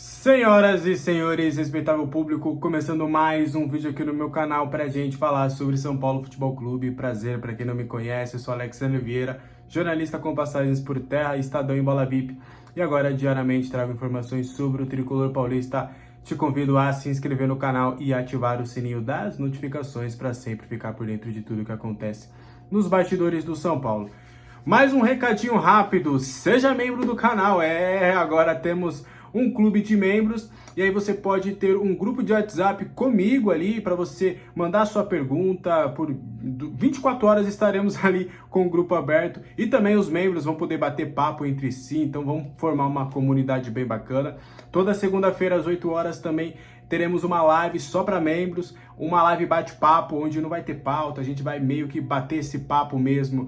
Senhoras e senhores, respeitável público, começando mais um vídeo aqui no meu canal pra gente falar sobre São Paulo Futebol Clube. Prazer, pra quem não me conhece, eu sou Alexandre Vieira, jornalista com passagens por terra, Estadão e Bola VIP. E agora, diariamente, trago informações sobre o tricolor paulista. Te convido a se inscrever no canal e ativar o sininho das notificações para sempre ficar por dentro de tudo que acontece nos bastidores do São Paulo. Mais um recadinho rápido, seja membro do canal. Agora temos um clube de membros e aí você pode ter um grupo de WhatsApp comigo ali para você mandar sua pergunta. Por 24 horas estaremos ali com o grupo aberto e também os membros vão poder bater papo entre si, então vamos formar uma comunidade bem bacana. Toda segunda-feira às 8 horas também teremos uma live só para membros, uma live bate-papo onde não vai ter pauta, a gente vai meio que bater esse papo mesmo,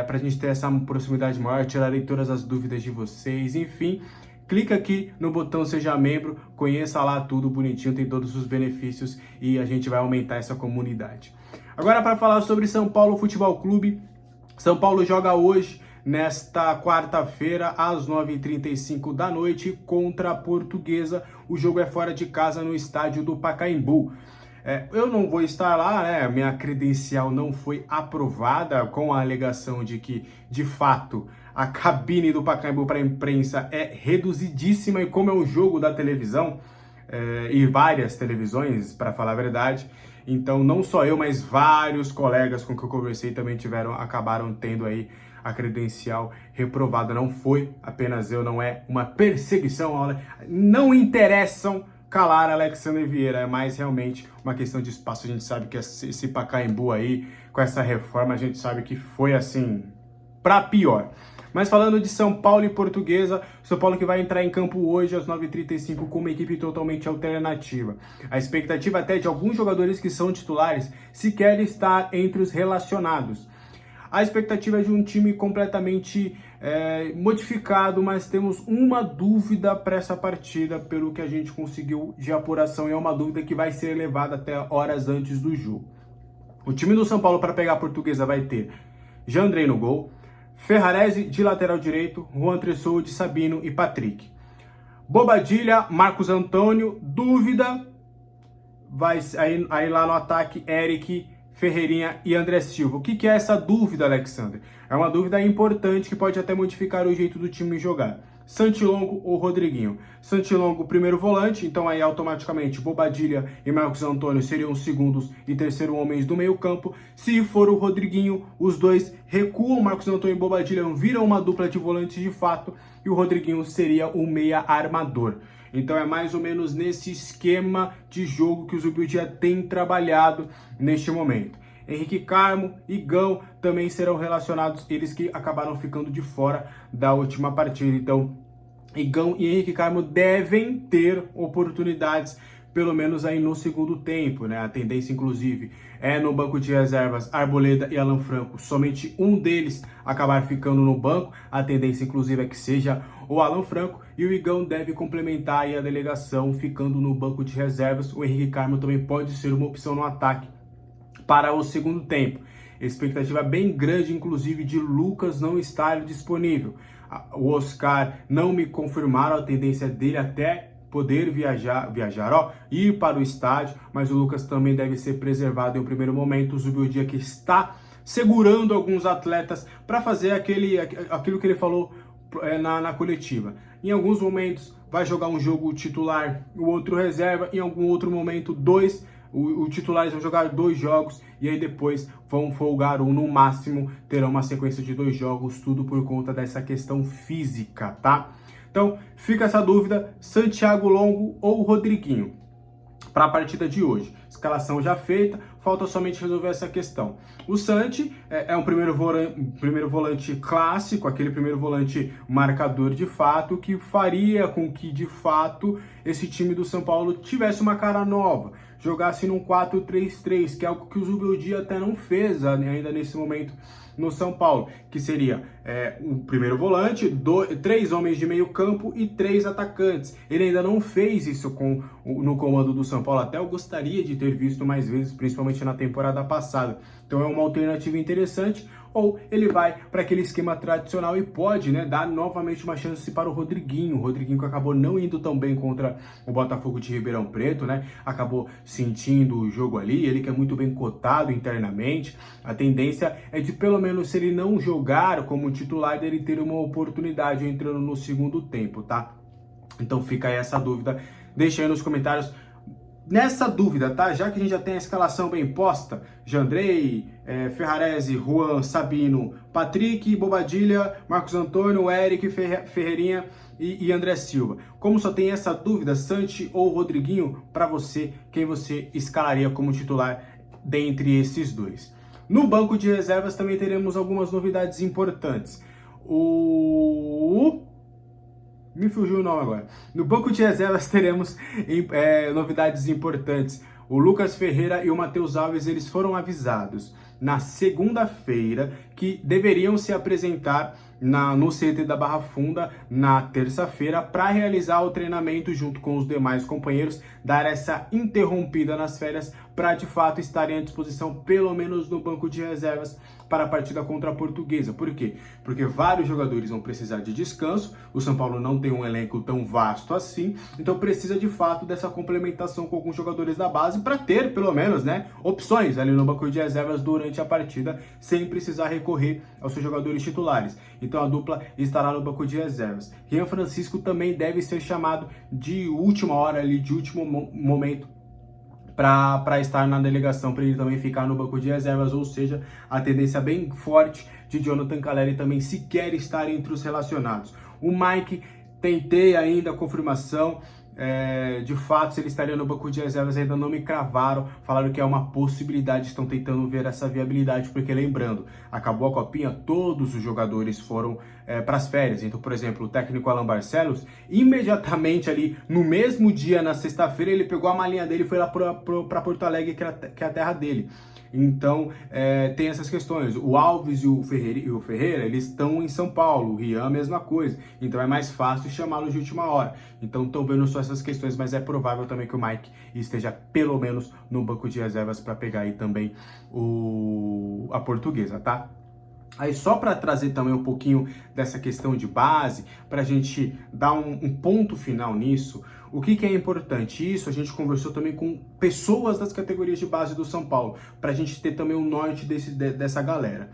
para a gente ter essa proximidade maior, tirarei todas as dúvidas de vocês, enfim. Clica aqui no botão Seja Membro, conheça lá tudo bonitinho, tem todos os benefícios e a gente vai aumentar essa comunidade. Agora para falar sobre São Paulo Futebol Clube, São Paulo joga hoje, nesta quarta-feira, às 9h35 da noite, contra a Portuguesa. O jogo é fora de casa no estádio do Pacaembu. Eu não vou estar lá, né? Minha credencial não foi aprovada com a alegação de que, de fato, a cabine do Pacaembu para a imprensa é reduzidíssima e como é um jogo da televisão, e várias televisões, para falar a verdade, então não só eu, mas vários colegas com que eu conversei também acabaram tendo aí a credencial reprovada. Não foi apenas eu, não é uma perseguição, não interessam calar Alexandre Vieira, é mais realmente uma questão de espaço. A gente sabe que esse Pacaembu aí, com essa reforma, a gente sabe que foi assim, para pior. Mas falando de São Paulo e Portuguesa, São Paulo que vai entrar em campo hoje às 9h35 com uma equipe totalmente alternativa. A expectativa até de alguns jogadores que são titulares sequer estar entre os relacionados. A expectativa é de um time completamente modificado, mas temos uma dúvida para essa partida, pelo que a gente conseguiu de apuração, e é uma dúvida que vai ser levada até horas antes do jogo. O time do São Paulo para pegar a Portuguesa vai ter Jandrei no gol, Ferrarese de lateral direito, Juan Tressou de Sabino e Patrick. Bobadilha, Marcos Antônio, dúvida, vai aí lá no ataque, Eric, Ferreirinha e André Silva. O que é essa dúvida, Alexandre? É uma dúvida importante que pode até modificar o jeito do time jogar. Santilongo ou Rodriguinho? Santilongo, primeiro volante, então aí automaticamente Bobadilha e Marcos Antônio seriam os segundos e terceiro homens do meio campo. Se for o Rodriguinho, os dois recuam, Marcos Antônio e Bobadilha viram uma dupla de volantes de fato e o Rodriguinho seria o meia armador. Então é mais ou menos nesse esquema de jogo que o Zubildia tem trabalhado neste momento. Henrique Carmo e Gão também serão relacionados, eles que acabaram ficando de fora da última partida. Então, Gão e Henrique Carmo devem ter oportunidades, pelo menos aí no segundo tempo, né? A tendência, inclusive, é no banco de reservas, Arboleda e Alan Franco, somente um deles acabar ficando no banco. A tendência, inclusive, é que seja o Alan Franco, e o Igão deve complementar aí a delegação ficando no banco de reservas. O Henrique Carmo também pode ser uma opção no ataque para o segundo tempo. Expectativa bem grande, inclusive, de Lucas não estar disponível. O Oscar não me confirmaram a tendência dele até poder ir para o estádio, mas o Lucas também deve ser preservado em um primeiro momento. O Zubildia que está segurando alguns atletas para fazer aquilo que ele falou na coletiva. Em alguns momentos vai jogar um jogo titular, o outro reserva, em algum outro momento dois. Os titulares vão jogar 2 jogos e aí depois vão folgar um, no máximo terão uma sequência de 2 jogos, tudo por conta dessa questão física, tá? Então fica essa dúvida, Santiago Longo ou Rodriguinho para a partida de hoje. Escalação já feita, falta somente resolver essa questão. O Santi é um primeiro volante clássico, aquele primeiro volante marcador de fato, que faria com que de fato esse time do São Paulo tivesse uma cara nova, jogasse num 4-3-3, que é algo que o Zubildia até não fez ainda nesse momento no São Paulo, que seria o primeiro volante, 3 homens de meio campo e 3 atacantes. Ele ainda não fez isso no comando do São Paulo, até eu gostaria de ter visto mais vezes, principalmente na temporada passada. Então é uma alternativa interessante. ou ele vai para aquele esquema tradicional e pode, né, dar novamente uma chance para o Rodriguinho que acabou não indo tão bem contra o Botafogo de Ribeirão Preto, né, acabou sentindo o jogo ali, ele que é muito bem cotado internamente, a tendência é de pelo menos se ele não jogar como titular, ele ter uma oportunidade entrando no segundo tempo, tá? Então fica aí essa dúvida, deixa aí nos comentários. Nessa dúvida, tá? Já que a gente já tem a escalação bem posta, Jandrei, Ferrarese, Juan, Sabino, Patrick, Bobadilha, Marcos Antônio, Eric, Ferreirinha e André Silva. Como só tem essa dúvida, Santi ou Rodriguinho, para você, quem você escalaria como titular dentre esses dois? No banco de reservas também teremos algumas novidades importantes. Me fugiu o nome agora. No banco de reservas teremos novidades importantes. O Lucas Ferreira e o Matheus Alves, eles foram avisados na segunda-feira que deveriam se apresentar no CT da Barra Funda na terça-feira para realizar o treinamento junto com os demais companheiros, dar essa interrompida nas férias para de fato estarem à disposição, pelo menos no banco de reservas, para a partida contra a Portuguesa. Por quê? Porque vários jogadores vão precisar de descanso, o São Paulo não tem um elenco tão vasto assim, então precisa de fato dessa complementação com alguns jogadores da base para ter, pelo menos, né, opções ali no banco de reservas durante a partida, sem precisar recorrer aos seus jogadores titulares. Então a dupla estará no banco de reservas. Rian Francisco também deve ser chamado de última hora ali, de último momento, para estar na delegação, para ele também ficar no banco de reservas, ou seja, a tendência bem forte de Jonathan Calleri também sequer estar entre os relacionados. O Mike, tentei ainda a confirmação, de fato, se ele estaria no banco de reservas, ainda não me cravaram, falaram que é uma possibilidade, estão tentando ver essa viabilidade, porque lembrando, acabou a Copinha, todos os jogadores foram para as férias, então, por exemplo, o técnico Alan Barcelos, imediatamente ali, no mesmo dia, na sexta-feira, ele pegou a malinha dele e foi lá para Porto Alegre, que é a terra dele. Então, tem essas questões. O Alves e o Ferreira, eles estão em São Paulo. O Rian, a mesma coisa. Então, é mais fácil chamá-los de última hora. Então, estão vendo só essas questões, mas é provável também que o Mike esteja pelo menos no banco de reservas para pegar aí também a Portuguesa, tá? Aí só para trazer também um pouquinho dessa questão de base, para a gente dar um ponto final nisso, o que é importante? Isso a gente conversou também com pessoas das categorias de base do São Paulo, para a gente ter também o norte dessa galera.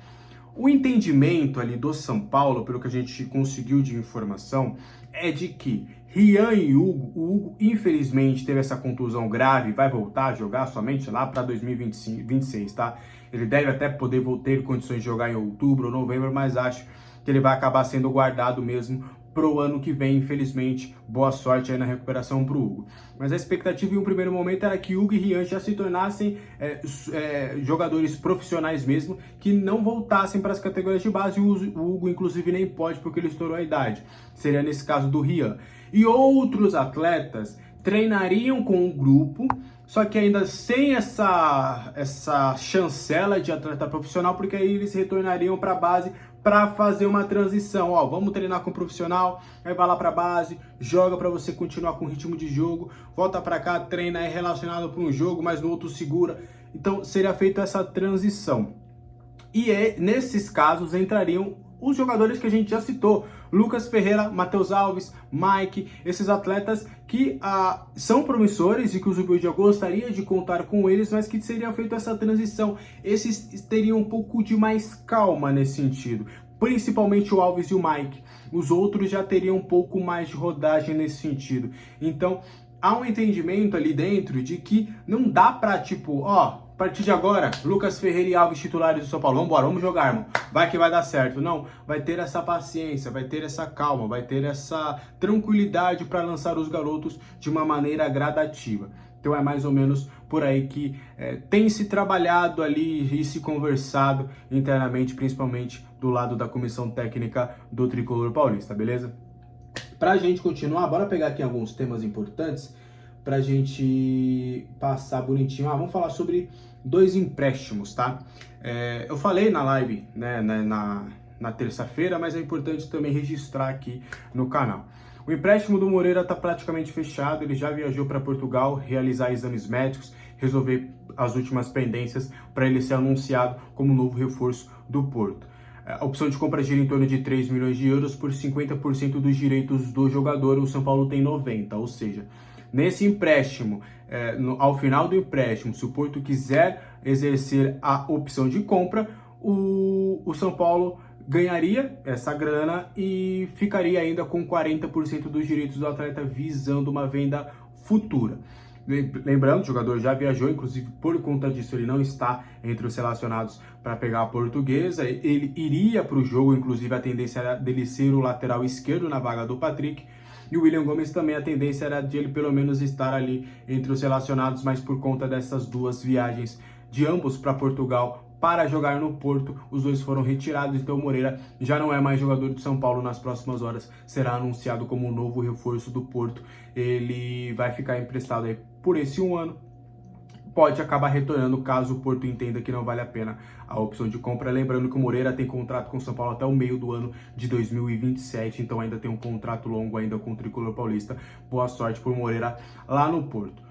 O entendimento ali do São Paulo, pelo que a gente conseguiu de informação, é de que Rian e o Hugo infelizmente teve essa contusão grave, vai voltar a jogar somente lá para 2026, tá? Ele deve até poder ter condições de jogar em outubro ou novembro, mas acho que ele vai acabar sendo guardado mesmo pro ano que vem, infelizmente. Boa sorte aí na recuperação pro Hugo. Mas a expectativa em um primeiro momento era que Hugo e Rian já se tornassem jogadores profissionais mesmo, que não voltassem para as categorias de base. O Hugo, inclusive, nem pode porque ele estourou a idade. Seria nesse caso do Rian. E outros atletas treinariam com o grupo, só que ainda sem essa chancela de atleta profissional, porque aí eles retornariam para a base para fazer uma transição. Ó, vamos treinar com o profissional, aí vai lá para a base, joga para você continuar com o ritmo de jogo, volta para cá, treina, é relacionado para um jogo, mas no outro segura. Então seria feita essa transição. E nesses casos entrariam os jogadores que a gente já citou, Lucas Ferreira, Matheus Alves, Mike, esses atletas que são promissores e que o Zubeldia gostaria de contar com eles, mas que seria feita essa transição. Esses teriam um pouco de mais calma nesse sentido, principalmente o Alves e o Mike. Os outros já teriam um pouco mais de rodagem nesse sentido. Então, há um entendimento ali dentro de que não dá pra, tipo, ó, a partir de agora, Lucas Ferreira e Alves titulares do São Paulo, vambora, vamos jogar, irmão, vai que vai dar certo. Não, vai ter essa paciência, vai ter essa calma, vai ter essa tranquilidade para lançar os garotos de uma maneira gradativa. Então é mais ou menos por aí que tem se trabalhado ali e se conversado internamente, principalmente do lado da comissão técnica do Tricolor Paulista, beleza? Pra gente continuar, bora pegar aqui alguns temas importantes pra gente passar bonitinho. Vamos falar sobre 2 empréstimos, tá? Eu falei na live, né, na terça-feira, mas é importante também registrar aqui no canal. O empréstimo do Moreira está praticamente fechado, ele já viajou para Portugal realizar exames médicos, resolver as últimas pendências para ele ser anunciado como novo reforço do Porto. A opção de compra gira em torno de 3 milhões de euros por 50% dos direitos do jogador, o São Paulo tem 90%, ou seja, nesse empréstimo, ao final do empréstimo, se o Porto quiser exercer a opção de compra, o São Paulo ganharia essa grana e ficaria ainda com 40% dos direitos do atleta visando uma venda futura. Lembrando, o jogador já viajou, inclusive por conta disso ele não está entre os relacionados para pegar a Portuguesa. Ele iria para o jogo, inclusive a tendência era dele ser o lateral esquerdo na vaga do Patrick. E o William Gomes também, a tendência era de ele pelo menos estar ali entre os relacionados, mas por conta dessas duas viagens de ambos para Portugal para jogar no Porto, os dois foram retirados, então o Moreira já não é mais jogador de São Paulo. Nas próximas horas será anunciado como o novo reforço do Porto. Ele vai ficar emprestado aí por esse um ano, pode acabar retornando caso o Porto entenda que não vale a pena a opção de compra. Lembrando que o Moreira tem contrato com o São Paulo até o meio do ano de 2027, então ainda tem um contrato longo ainda com o Tricolor Paulista. Boa sorte pro Moreira lá no Porto.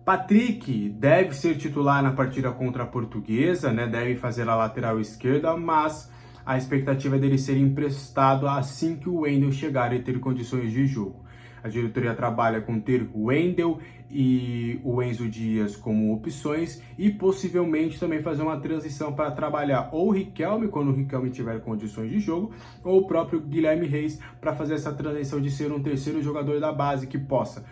Patrick deve ser titular na partida contra a Portuguesa, né? Deve fazer a lateral esquerda, mas a expectativa é dele ser emprestado assim que o Wendel chegar e ter condições de jogo. A diretoria trabalha com ter o Wendel e o Enzo Dias como opções e possivelmente também fazer uma transição para trabalhar ou o Riquelme, quando o Riquelme tiver condições de jogo, ou o próprio Guilherme Reis para fazer essa transição de ser um terceiro jogador da base que possa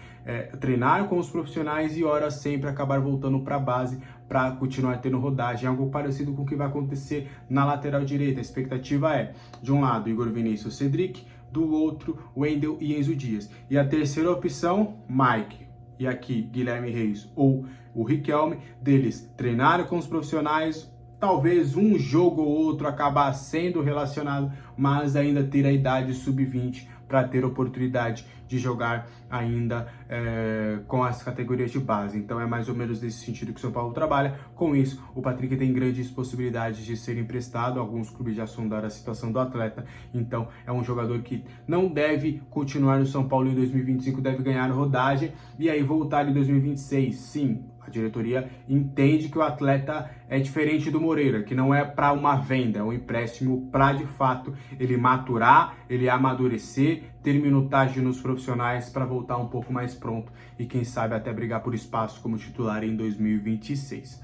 treinar com os profissionais e ora sempre acabar voltando para a base para continuar tendo rodagem, algo parecido com o que vai acontecer na lateral direita. A expectativa é, de um lado, Igor Vinícius, Cedric, do outro, Wendel e Enzo Dias. E a terceira opção, Mike. E aqui, Guilherme Reis ou o Riquelme, deles treinarem com os profissionais, talvez um jogo ou outro acabar sendo relacionado, mas ainda ter a idade sub-20 para ter oportunidade de jogar ainda com as categorias de base. Então é mais ou menos nesse sentido que o São Paulo trabalha. Com isso, o Patrick tem grandes possibilidades de ser emprestado. Alguns clubes já sondaram a situação do atleta, então é um jogador que não deve continuar no São Paulo em 2025, deve ganhar rodagem e aí voltar em 2026. Sim, a diretoria entende que o atleta é diferente do Moreira, que não é para uma venda, é um empréstimo para, de fato, ele maturar, ele amadurecer, ter minutagem nos profissionais para voltar um pouco mais pronto e, quem sabe, até brigar por espaço como titular em 2026.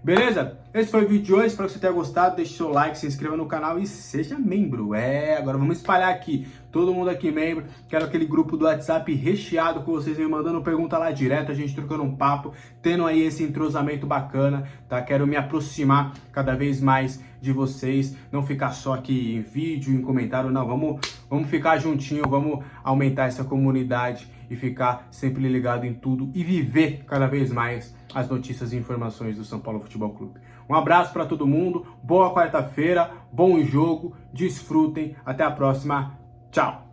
Beleza? Esse foi o vídeo de hoje, espero que você tenha gostado, deixe seu like, se inscreva no canal e seja membro. Agora vamos espalhar aqui, todo mundo aqui membro, quero aquele grupo do WhatsApp recheado com vocês me mandando pergunta lá direto, a gente trocando um papo, tendo aí esse entrosamento bacana, tá? Quero me aproximar cada vez mais de vocês, não ficar só aqui em vídeo, em comentário, não, vamos ficar juntinho, vamos aumentar essa comunidade e ficar sempre ligado em tudo e viver cada vez mais as notícias e informações do São Paulo Futebol Clube. Um abraço para todo mundo, boa quarta-feira, bom jogo, desfrutem, até a próxima, tchau!